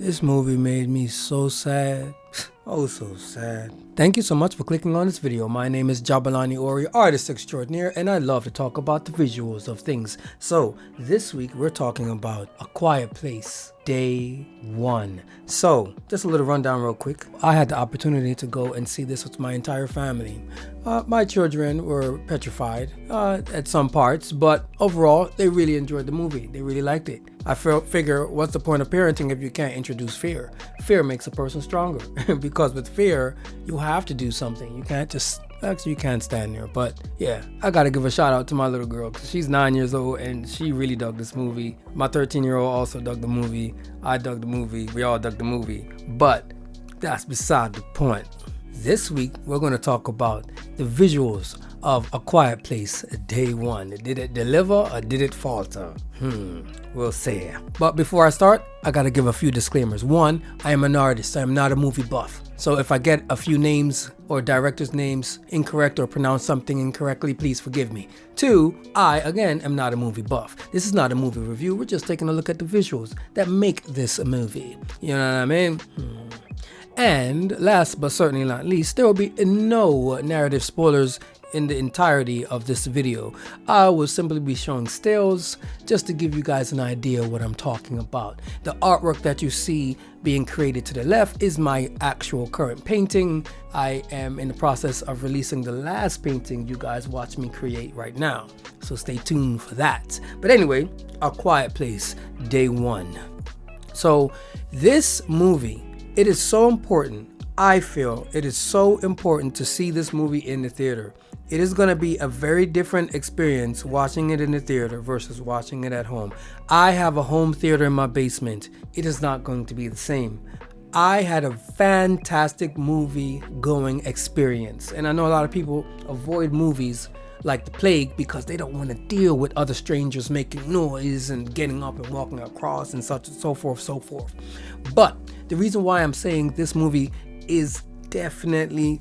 This movie made me so sad. Oh, so sad. Thank you so much for clicking on this video. My name is Jabalani Ori, artist extraordinaire, and I love to talk about the visuals of things. So this week we're talking about A Quiet Place, Day 1. So just a little rundown real quick. I had the opportunity to go and see this with my entire family. My children were petrified at some parts, but overall they really enjoyed the movie. They really liked it. I figure, what's the point of parenting if you can't introduce fear? Fear makes a person stronger because with fear, you have to do something. You can't just, actually you can't stand there. But yeah, I gotta give a shout out to my little girl because she's 9 years old and she really dug this movie. My 13-year-old also dug the movie. I dug the movie. We all dug the movie. But that's beside the point. This week, we're going to talk about the visuals of A Quiet Place, Day 1. Did it deliver or did it falter? We'll see. But before I start, I got to give a few disclaimers. One, I am an artist. I am not a movie buff. So if I get a few names or directors' names incorrect or pronounce something incorrectly, please forgive me. Two, I, again, am not a movie buff. This is not a movie review. We're just taking a look at the visuals that make this a movie. You know what I mean? And last but certainly not least, there will be no narrative spoilers in the entirety of this video. I will simply be showing stills just to give you guys an idea of what I'm talking about. The artwork that you see being created to the left is my actual current painting. I am in the process of releasing the last painting you guys watch me create right now. So stay tuned for that. But anyway, A Quiet Place, Day 1. So this movie, it is so important. I feel it is so important to see this movie in the theater. It is going to be a very different experience watching it in the theater versus watching it at home. I have a home theater in my basement. It is not going to be the same. I had a fantastic movie going experience. And I know a lot of people avoid movies like the plague because they don't want to deal with other strangers making noise and getting up and walking across and such and so forth. But the reason why I'm saying this movie is definitely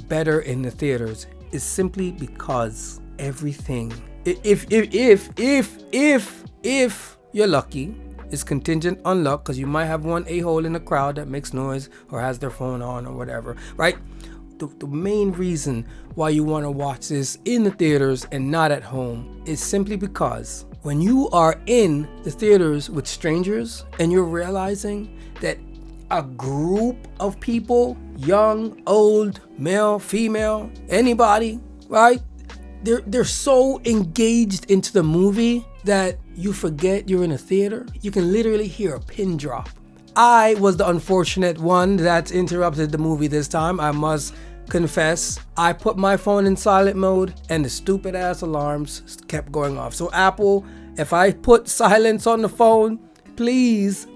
better in the theaters is simply because everything, if you're lucky, is contingent on luck, because you might have one a-hole in the crowd that makes noise or has their phone on or whatever, right? The main reason why you want to watch this in the theaters and not at home is simply because when you are in the theaters with strangers and you're realizing that a group of people, young, old, male, female, anybody, right? They're so engaged into the movie that you forget you're in a theater. You can literally hear a pin drop. I was the unfortunate one that interrupted the movie this time. I must confess, I put my phone in silent mode and the stupid ass alarms kept going off. So Apple, if I put silence on the phone, please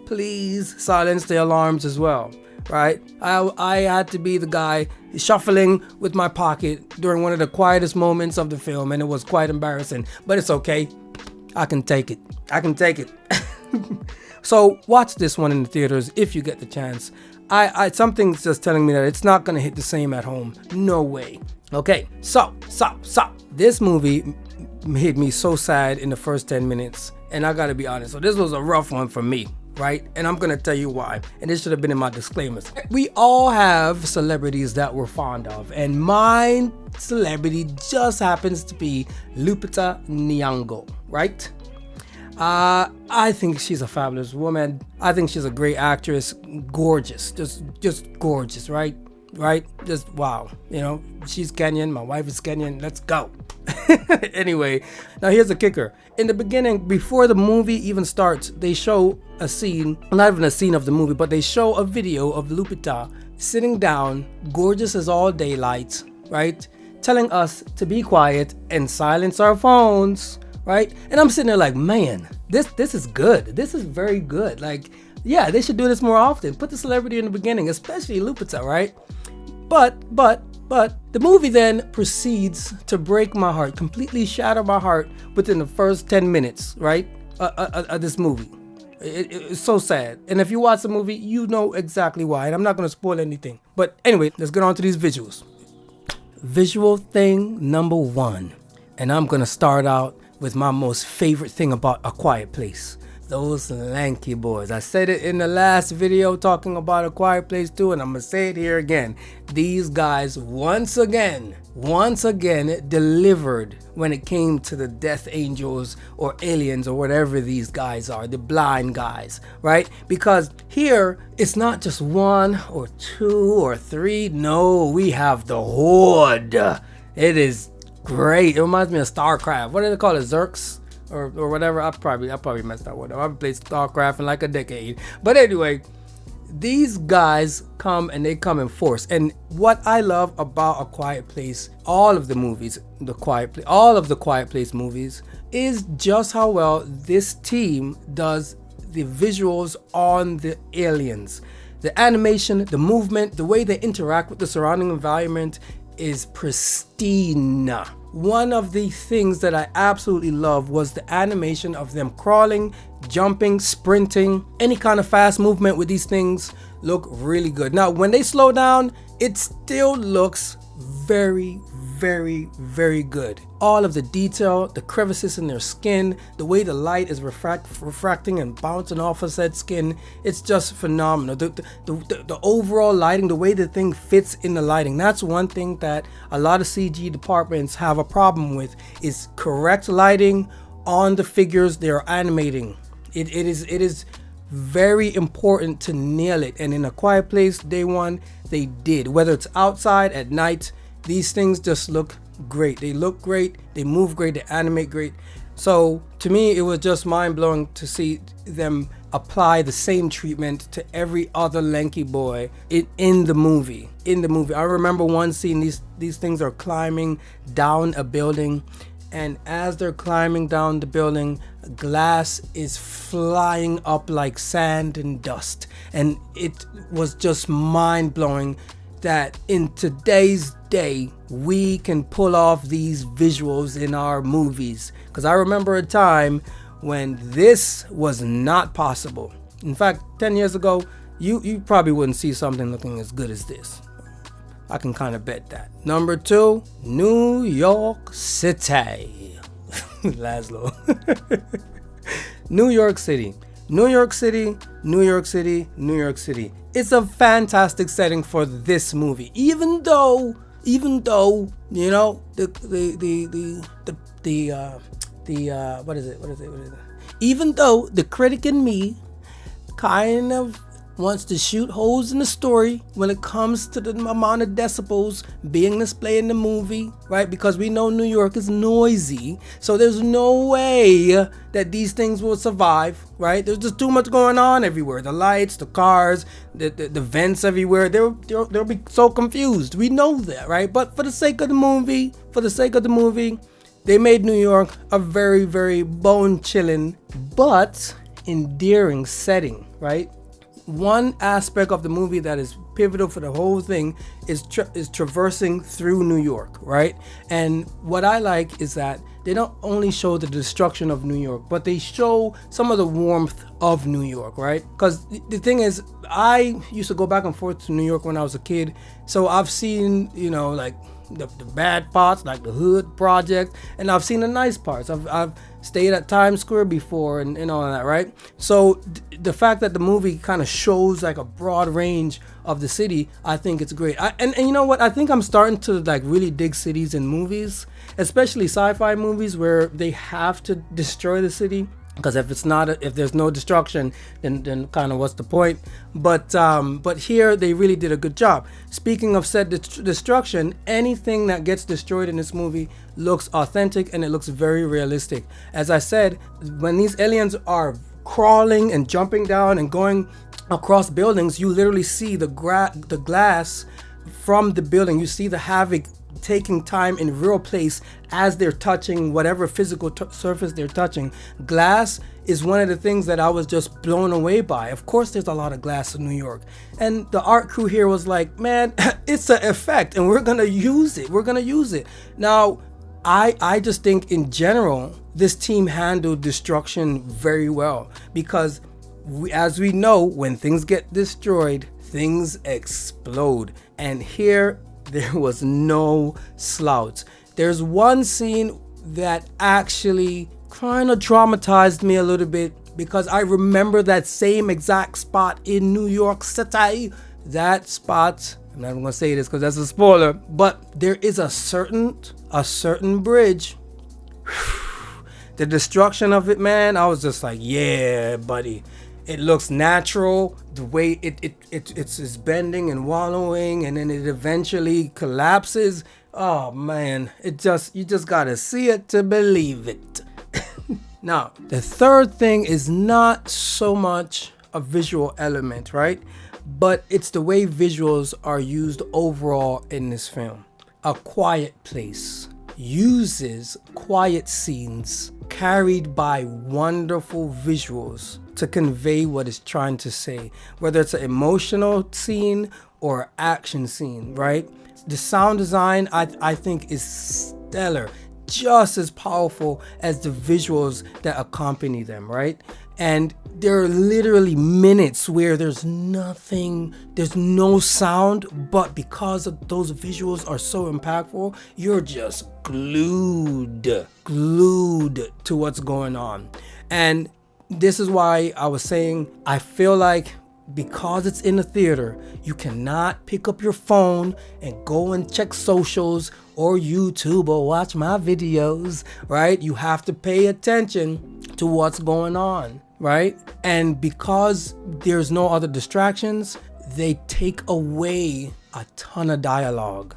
silence the alarms as well, right? I had to be the guy shuffling with my pocket during one of the quietest moments of the film, and it was quite embarrassing, but it's okay. I can take it. So watch this one in the theaters if you get the chance. Something's just telling me that it's not gonna hit the same at home. No way. Okay, so this movie made me so sad in the first 10 minutes, and I gotta be honest. So this was a rough one for me, right? And I'm gonna tell you why. And this should have been in my disclaimers. We all have celebrities that we're fond of, and my celebrity just happens to be Lupita Nyong'o, right? I think she's a fabulous woman. I think she's a great actress, gorgeous, just gorgeous, right? Just wow. You know, she's Kenyan, my wife is Kenyan, let's go. Anyway, now here's the kicker. In the beginning, before the movie even starts, they show a scene, not even a scene of the movie, but they show a video of Lupita sitting down, gorgeous as all daylight, right? Telling us to be quiet and silence our phones, right? And I'm sitting there like, man, this is good. This is very good. Like, yeah, they should do this more often. Put the celebrity in the beginning, especially Lupita, right? But the movie then proceeds to break my heart, completely shatter my heart within the first 10 minutes, right? Of this movie. It's so sad. And if you watch the movie, you know exactly why. And I'm not going to spoil anything. But anyway, let's get on to these visuals. Visual thing number 1. And I'm going to start out with my most favorite thing about A Quiet Place. Those lanky boys. I said it in the last video talking about A Quiet Place 2, and I'm gonna say it here again. These guys once again delivered when it came to the death angels or aliens or whatever these guys are, the blind guys, right? Because here it's not just one or two or three. No, we have the horde. It is great. It reminds me of StarCraft. What do they call it? Zerks? Or whatever. I probably messed that one up. I've played StarCraft in like a decade. But anyway, these guys come and they come in force. And what I love about A Quiet Place, all of the movies, all of the Quiet Place movies, is just how well this team does the visuals on the aliens. The animation, the movement, the way they interact with the surrounding environment is pristine. One of the things that I absolutely love was the animation of them crawling, jumping, sprinting, any kind of fast movement with these things look really good. Now, when they slow down, it still looks very, very, very good. All of the detail, the crevices in their skin, the way the light is refracting and bouncing off of said skin, it's just phenomenal. The overall lighting, the way the thing fits in the lighting, that's one thing that a lot of CG departments have a problem with, is correct lighting on the figures they're animating. It is very important to nail it, and in A Quiet Place Day One, they did. Whether it's outside, at night, these things just look great. They look great, they move great, they animate great. So to me, it was just mind-blowing to see them apply the same treatment to every other lanky boy in the movie. I remember one scene, these things are climbing down a building, and as they're climbing down the building, glass is flying up like sand and dust. And it was just mind-blowing that in today's day we can pull off these visuals in our movies, because I remember a time when this was not possible. In fact, 10 years ago, you probably wouldn't see something looking as good as this. I can kind of bet that. Number 2, New York City. Laszlo. New York City. New York City, New York City, New York City. It's a fantastic setting for this movie. Even though, you know, what is it? Even though the critic in me kind of wants to shoot holes in the story when it comes to the amount of decibels being displayed in the movie, right? Because we know New York is noisy, so there's no way that these things will survive, right? There's just too much going on everywhere. The lights, the cars, the vents everywhere. They'll be so confused. We know that, right? But for the sake of the movie, they made New York a very, very bone-chilling but endearing setting, right? One aspect of the movie that is pivotal for the whole thing is traversing through New York, right? And what I like is that they don't only show the destruction of New York, but they show some of the warmth of New York, right? Because the thing is, I used to go back and forth to New York when I was a kid, so I've seen, you know, like the bad parts, like the Hood Project, and I've seen the nice parts. I've stayed at Times Square before and all that, right? So the fact that the movie kind of shows like a broad range of the city, I think it's great. And you know what? I think I'm starting to like really dig cities in movies, especially sci-fi movies where they have to destroy the city. Because if there's no destruction, then kind of what's the point? But here they really did a good job. Speaking of said destruction, anything that gets destroyed in this movie looks authentic and it looks very realistic. As I said, when these aliens are crawling and jumping down and going across buildings, you literally see the glass from the building. You see the havoc taking time in real place as they're touching whatever physical surface they're touching. Glass is one of the things that I was just blown away by. Of course there's a lot of glass in New York, and the art crew here was like, man, it's an effect and we're gonna use it. Now I just think in general this team handled destruction very well, because as we know, when things get destroyed, things explode, and here there was no slouch. There's one scene that actually kind of traumatized me a little bit, because I remember that same exact spot in New York City. That spot, I'm not even gonna say this because that's a spoiler, but there is a certain bridge. The destruction of it, man, I was just like, yeah, buddy. It looks natural, the way it's bending and wallowing, and then it eventually collapses. Oh man, you just gotta see it to believe it. Now, the third thing is not so much a visual element, right? But it's the way visuals are used overall in this film. A Quiet Place uses quiet scenes carried by wonderful visuals to convey what it's trying to say, whether it's an emotional scene or action scene, right? The sound design, I think, is stellar, just as powerful as the visuals that accompany them, right? And there are literally minutes where there's nothing, there's no sound, but because of those visuals are so impactful, you're just glued to what's going on. And this is why I was saying, I feel like because it's in the theater, you cannot pick up your phone and go and check socials or YouTube or watch my videos, right? You have to pay attention to what's going on, right? And because there's no other distractions, they take away a ton of dialogue.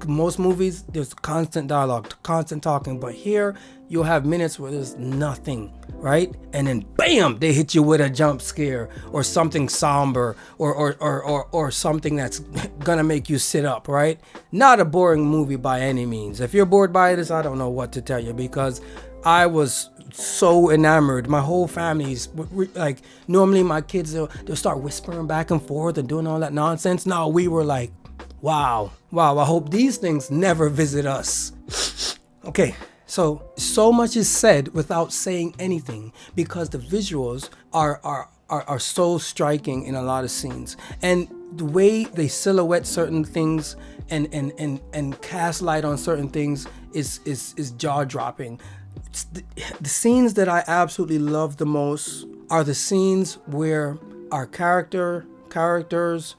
Most movies, there's constant dialogue, constant talking, but here you'll have minutes where there's nothing, right? And then bam, they hit you with a jump scare or something somber or something that's gonna make you sit up, right? Not a boring movie by any means. If you're bored by this, I don't know what to tell you, because I was so enamored. My whole family's like, normally my kids, they'll start whispering back and forth and doing all that nonsense. No, we were like, wow, I hope these things never visit us. Okay, so much is said without saying anything, because the visuals are so striking in a lot of scenes, and the way they silhouette certain things and cast light on certain things is jaw-dropping. The scenes that I absolutely love the most are the scenes where our characters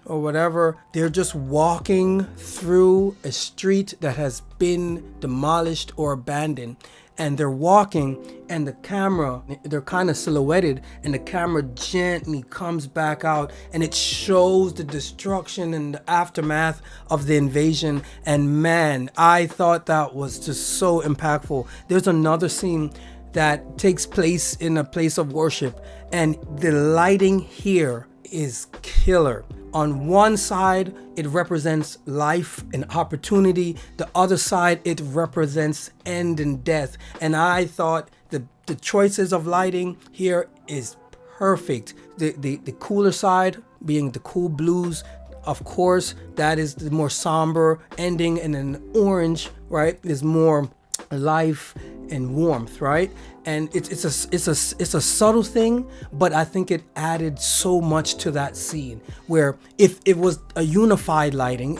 or whatever, they're just walking through a street that has been demolished or abandoned, and they're walking, and the camera, they're kind of silhouetted, and the camera gently comes back out, and it shows the destruction and the aftermath of the invasion. And man, I thought that was just so impactful. There's another scene that takes place in a place of worship, and the lighting here is killer. On one side, it represents life and opportunity. The other side, it represents end and death. And I thought the choices of lighting here is perfect. The cooler side being the cool blues, of course, that is the more somber ending, and then orange, right, is more life and warmth, right? And it's a subtle thing, but I think it added so much to that scene, where if it was a unified lighting,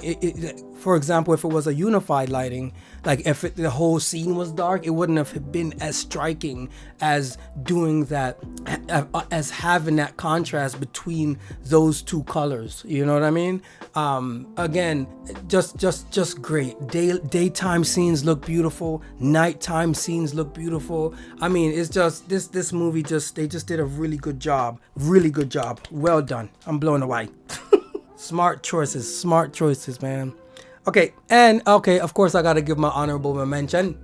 for example, if it was a unified lighting, like if the whole scene was dark, it wouldn't have been as striking as doing that, as having that contrast between those two colors. You know what I mean? Again, just great. Daytime scenes look beautiful. Nighttime scenes look beautiful. I mean, it's just this movie they just did a really good job. Really good job. Well done. I'm blown away. Smart choices, man. Okay, of course I gotta give my honorable mention,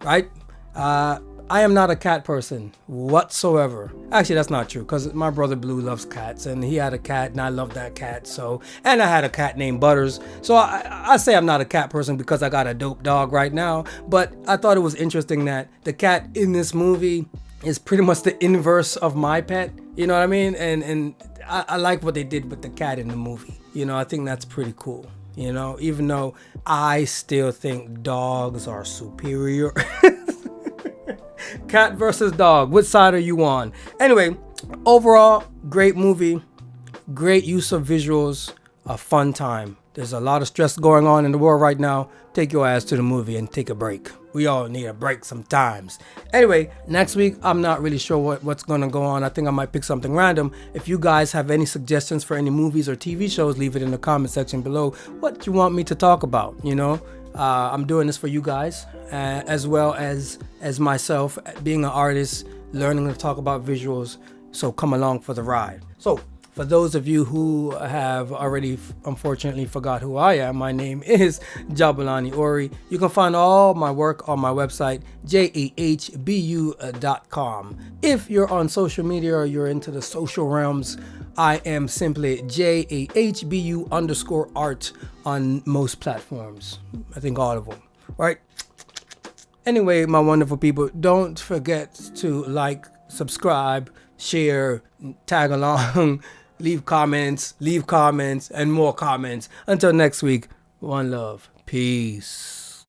right? I am not a cat person whatsoever. Actually, that's not true, because my brother Blue loves cats, and he had a cat, and I love that cat. So, and I had a cat named Butters. So I say I'm not a cat person because I got a dope dog right now. But I thought it was interesting that the cat in this movie is pretty much the inverse of my pet. You know what I mean? And I like what they did with the cat in the movie. You know, I think that's pretty cool. You know, even though I still think dogs are superior. Cat versus dog, which side are you on? Anyway, overall, great movie, great use of visuals, a fun time. There's a lot of stress going on in the world right now. Take your ass to the movie and take a break. We all need a break sometimes. Anyway, next week, I'm not really sure what's going to go on. I think I might pick something random. If you guys have any suggestions for any movies or TV shows, leave it in the comment section below. What you want me to talk about, you know? I'm doing this for you guys, as well as myself, being an artist, learning to talk about visuals. So come along for the ride. So for those of you who have already unfortunately forgot who I am, my name is Jabulani Ori. You can find all my work on my website, jahbu.com. If you're on social media or you're into the social realms, I am simply JAHBU_art on most platforms. I think all of them, right? Anyway, my wonderful people, don't forget to like, subscribe, share, tag along, leave comments, and more comments. Until next week, one love. Peace.